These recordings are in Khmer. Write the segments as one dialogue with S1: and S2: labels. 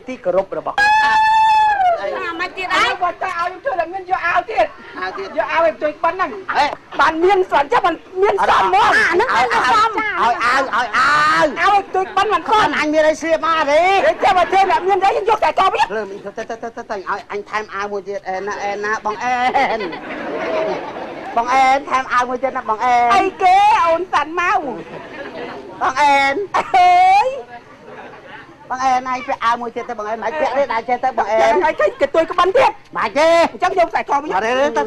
S1: ទីគោរពរបស់
S2: មកទៀតអីគាត់ទៅឲ្យជួយតែមានយកអាវទៀតយកអាវឲ្យជួយប៉ុណ្ណឹងបានមានស្រាប់ចាំបានមានសំមកហ្នឹងឲ្យសំឲ្យអាវឲ្យជួយប៉ុណ្ណឹងគាត់អញមានអីស្រៀបមកទេចាំមកទេអ្នកមានអីយកតែកោវិញលើទៅឲ្យអញថែមអាវមួយទៀតអេណាបងអេនបងអេនថែមអាវមួយទៀតណាបងអេនអីគេអូនសាន់មកបងអេនអើយបងអេនឯងពាក់អាវមួយទៀតទៅបងអេនមិនពាក់ទេដែរចេះទៅបងអេនហើយកទួយក្បិនទៀតមិនទេអញ្ចឹងយកតែកវិញទៅ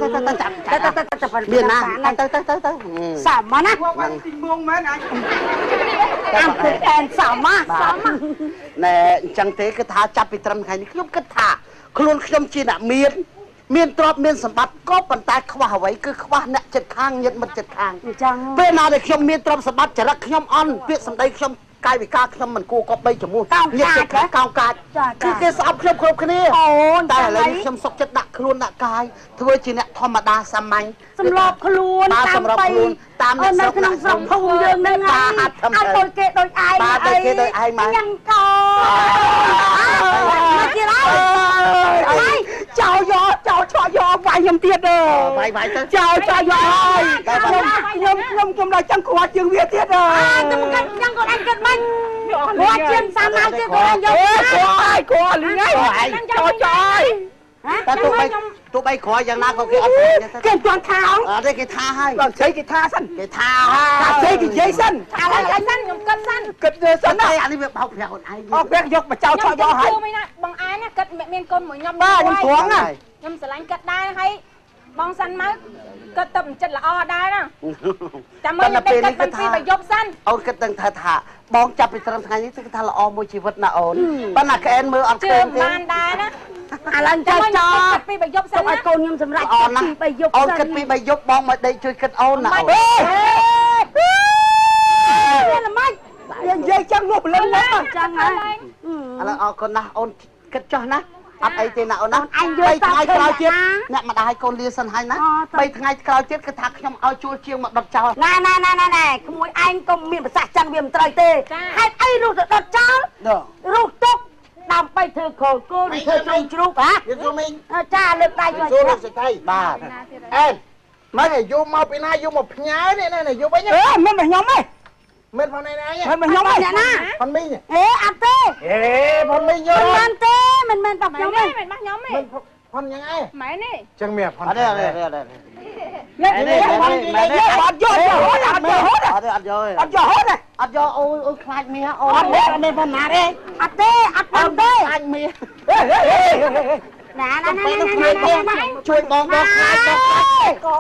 S2: មានណាទៅសាមណាបងទីងងមែនអញអាប់អេនសាមណែអញ្ចឹងទេគឺថាចាប់ពីត្រឹមថ្ងៃនេះខ្ញុំគិតថាខ្លួនខ្ញុំជាអ្នកមានទ្រព្យមានសម្បត្តិក៏ប៉ុន្តែខ្វះអ្វីគឺខ្វះអ្នកចិត្តខាងញាតិមិត្តចិត្តខាងអញ្ចឹងពេលណាដែលខ្ញុំមានទ្រព្យសម្បត្តិចរិតខ្ញុំអន់ពាក្យសម្ដីខ្ញុំកាយវិការខ្ញុំមិនគួរគប្បីជាមួយញាតិចិត្តខាងកោងកាចគឺគេស្អប់ខ្ញុំគ្រប់គ្នាអូនតែឥឡូវខ្ញុំសុកចិត្តដាក់ខ្លួនដាក់កាយធ្វើជាអ្នកធម្មតាសាមញ្ញសម្របខ្លួនតាមអ្នកស្រុកក្នុងស្រុកភូមិយើងហ្នឹងហើយអត់ដូចគេដូចឯងបាទដូចគេដូចឯងមកញ៉ាំកោមកទៀតហើយចោលយកវាយខ្ញុំទៀតវាយទៅចោលយកហើយខ្ញុំដល់ចង់ខ្វាត់ជាងវាទៀតទៅមកកាត់យ៉ាងគាត់អញគិតមិនគាត់ជាសាមញ្ញទៀតគាត់យកគាត់លីហើយចោលតែទោះបីក្រោយយ៉ាងណាក៏គេអត់គេទាន់ថាអត់ទេគេថាហើយដល់ជ័យគេថាសិនគេថាជ័យគេនិយាយសិនថាហើយសិនខ្ញុំគិតសិនសិនអានេះវាបោកប្រាក់ខ្លួនឯងអត់ប្រាក់យកមកចោលយកហើយបងឯងណាគិតមានកូនមួយខ្ញុំបាទខ្ញុំត្រង់ខ្ញុំស្រឡាញ់គិតដែរហើយបងសិនមកគិតទៅចិត្តល្អដែរណាតែមើលពេលនេះគិតពីប្រយុទ្ធសិនអូនគិតដឹងថាបងចាប់ពីត្រឹមថ្ងៃនេះគឺថាល្អមួយជីវិតណាអូនប៉ុន្តែក្អែនមើលអត់ឃើញទេបានដែរណាឥឡូវចោលពីប្រយុទ្ធសិនណាឲ្យកូនខ្ញុំសម្រាប់គិតពីប្រយុទ្ធសិនអូនគិតពីប្រយុទ្ធបងមកដេកជួយគិតអូនណាអូននេះល្មិចនិយាយចឹងនោះព្រលឹងមកចឹងហ៎ឥឡូវអរគុណណាស់អូនគិតចុះណាអត់អីទេណាអូនណាអញយកថ្ងៃក្រោយទៀតអ្នកម្ដាយកូនលាសិនហើយណា3ថ្ងៃក្រោយទៀតគឺថាខ្ញុំឲ្យជួលជាងមកដុតចោលណែក្មួយឯងកុំមានប្រសាសន៍ចឹងវាមិនត្រូវទេហេតុអីរុះទៅដុតចោលរុះទុកដើម្បីធ្វើខលគោឬធ្វើជ្រុំជ្រូកហ៎យូមីងចាលើកដៃមកជួលសេដ្ឋីបាទអេមិនឲ្យយកមកពីណាយកមកផ្ញើនេះណាយកវិញមិនមកខ្ញុំទេមិនផងណែណាមិនខ្ញុំទេណាផងមីងអត់ទេផងមីងយកមិនទេមិនមែនបងខ្ញុំទេមិនបងខ្ញុំទេផងយ៉ាងឯងម៉ែនេះចឹងមានផងអត់ទេនេះអត់យកអូនខ្លាចមាសអូនអត់ទេផងណាទេអត់ទេខ្លាចមាសណាជួយបងខ្លាចខ្លាច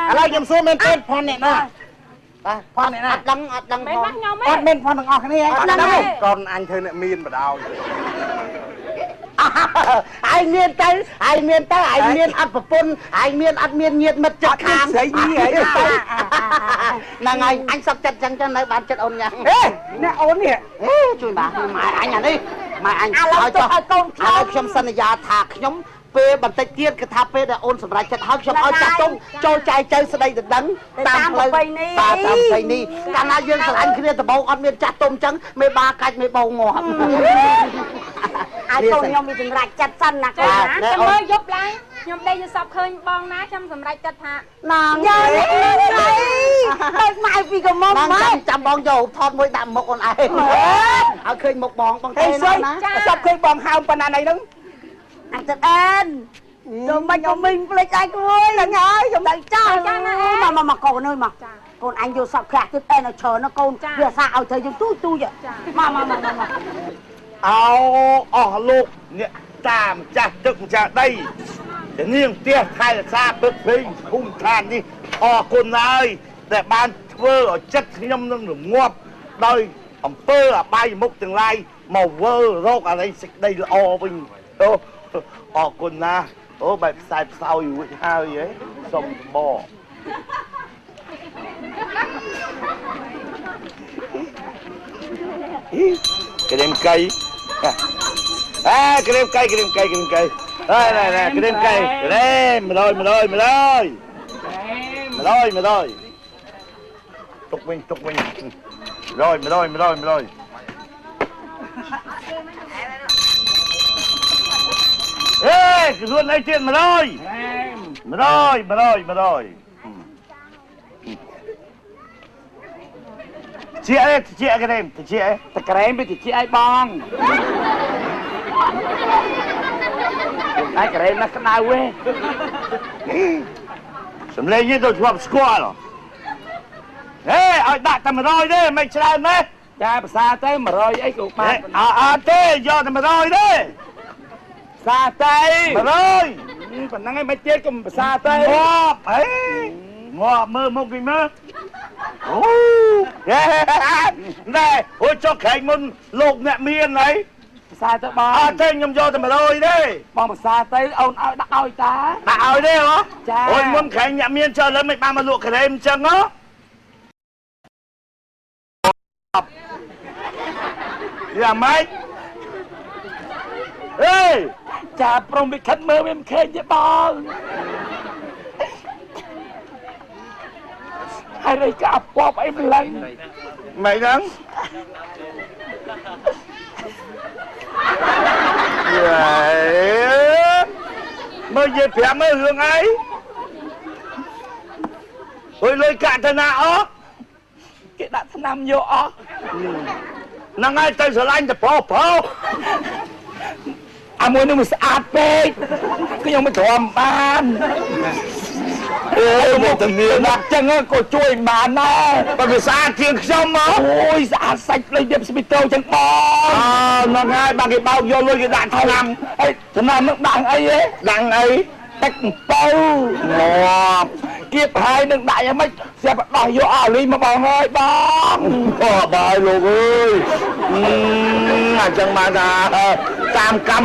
S2: ឥឡូវខ្ញុំសួរមែនទេផនអ្នកណាបាទផនអ្នកណាអត់ដឹងមិនបងខ្ញុំទេអត់មានផនទាំងអស់គ្នាអត់ដឹងទេកូនអញធ្វើអ្នកមានបដ ாய் ឯងមានទៅឯងមានអត់ប្រពន្ធឯងមានអត់មានញាតិមិត្តចិត្តខាងស្រីនេះហ្នឹងហើយអញសុកចិត្តចឹងនៅបានចិត្តអូនយ៉ាងអ្នកអូននេះជួយបាទម៉ែអញអានេះម៉ែអញឲ្យចុះឲ្យកូនខ្ញុំសន្យាថាខ្ញុំពេលបន្តិចទៀតគឺថាពេលដែលអូនសម្រេចចិត្តហើយខ្ញុំឲ្យចាស់ទុំចូលចែកចៅស្ដីដណ្ដឹងតាមផ្លូវនេះបាទតាមផ្លូវនេះកាលណាយើងស្រឡាញ់គ្នាដំបូងអត់មានចាស់ទុំអញ្ចឹងមេបាកាច់មេបងងាប់ឲ្យកូនខ្ញុំមានសម្រេចចិត្តសិនណាកូនណាចាំមើលយប់ឡើងខ្ញុំដេកយល់សពឃើញបងណាខ្ញុំសម្រេចចិត្តថាណងយើងដូចម៉ែពីកុំមកម៉ែចាំបងយកថតមួយដាក់មុខអូនឯងឲ្យឃើញមុខបងទេណាសពឃើញបងហើមប៉ុណ្ណាណៃហ្នឹងអញចិត្តអែនចូលមិនក៏មីងភ្លេចឯងគួយហ្នឹងហើយខ្ញុំទៅចោលមកកូនអើយមកកូនអញយកសពខ្លះទៀតអែនឲ្យច្រើនណាកូនវាសាឲ្យធ្វើយើងទូចមកអោអស់លោកអ្នកតាមចាស់ទឹកម្ចាស់ដីតែនាងផ្ទះថែរក្សាពឹកពេញភូមិឋាននេះអរគុណហើយដែលបានធ្វើឲ្យចិត្តខ្ញុំនឹងរងាប់ដោយអំពើអបាយមុខទាំងឡាយមកវើរកអរិយសេចក្តីល្អវិញអូអរគុណណាស់អូបែបផ្សាយផ្សោយរួចហើយហ៎សុំបក្រៀមកៃក្រៀមកៃហើយណែក្រៀមកៃម្ដយទុកវិញម្ដយ
S1: luôn lấy tiền mà rồi chị cái này chị ấy
S2: cái này mới thì chị ai bong ai cái này nó cái nào quê
S1: sầm lên như tôi chụp squat rồi ê ai đặt tầm rồi đấy mày chơi mấy
S2: cha xa tới mà rồi ấy cũng mà
S1: thế do tầm rồi đấy
S2: xa tới
S1: mà rồi
S2: còn năng ấy mấy chết cũng xa tới
S1: ngọt ấy ngọt mơ một cái mơ này ôi cho khánh một lục nhẹ miên này
S2: xa tới bong
S1: thế nhầm do tầm rồi đấy
S2: bong xa tới ông đã ôi ta
S1: đã ôi đấy hả
S2: cha
S1: ôi muốn khánh nhẹ miên chờ lên mày ba mà lục cái em chẳng nó làm mấy ê
S2: ចាព្រមវិខិតមើលវាមិនឃើញទេបងហើយរៃកាពបអីម្លឹង
S1: màyដឹង mới về phép mới hương ấy ôi lôi cạn thân nào
S2: cái đã thân nam vô ó
S1: năng ai tay sờ lanh tập phô
S2: à muốn nó mình sạch bê cái nhau mới thòm ban
S1: một thằng niên
S2: đặt chân á cô chui mà nó
S1: bà phải xa tiếng xong mà
S2: ôi sạch sạch lên đêm sẽ bị trâu chân bò
S1: năng ai bà cái bao vô lôi cái đạn thằng nam
S2: ấy thân nam nó đằng ấy
S1: đằng ấy
S2: tách bao
S1: ngọt
S2: kiếp hai nâng đại mấy xe bắt đòi vô ở ly mà bong ơi bong
S1: bà ơi luôn ơi chẳng mà là tam căm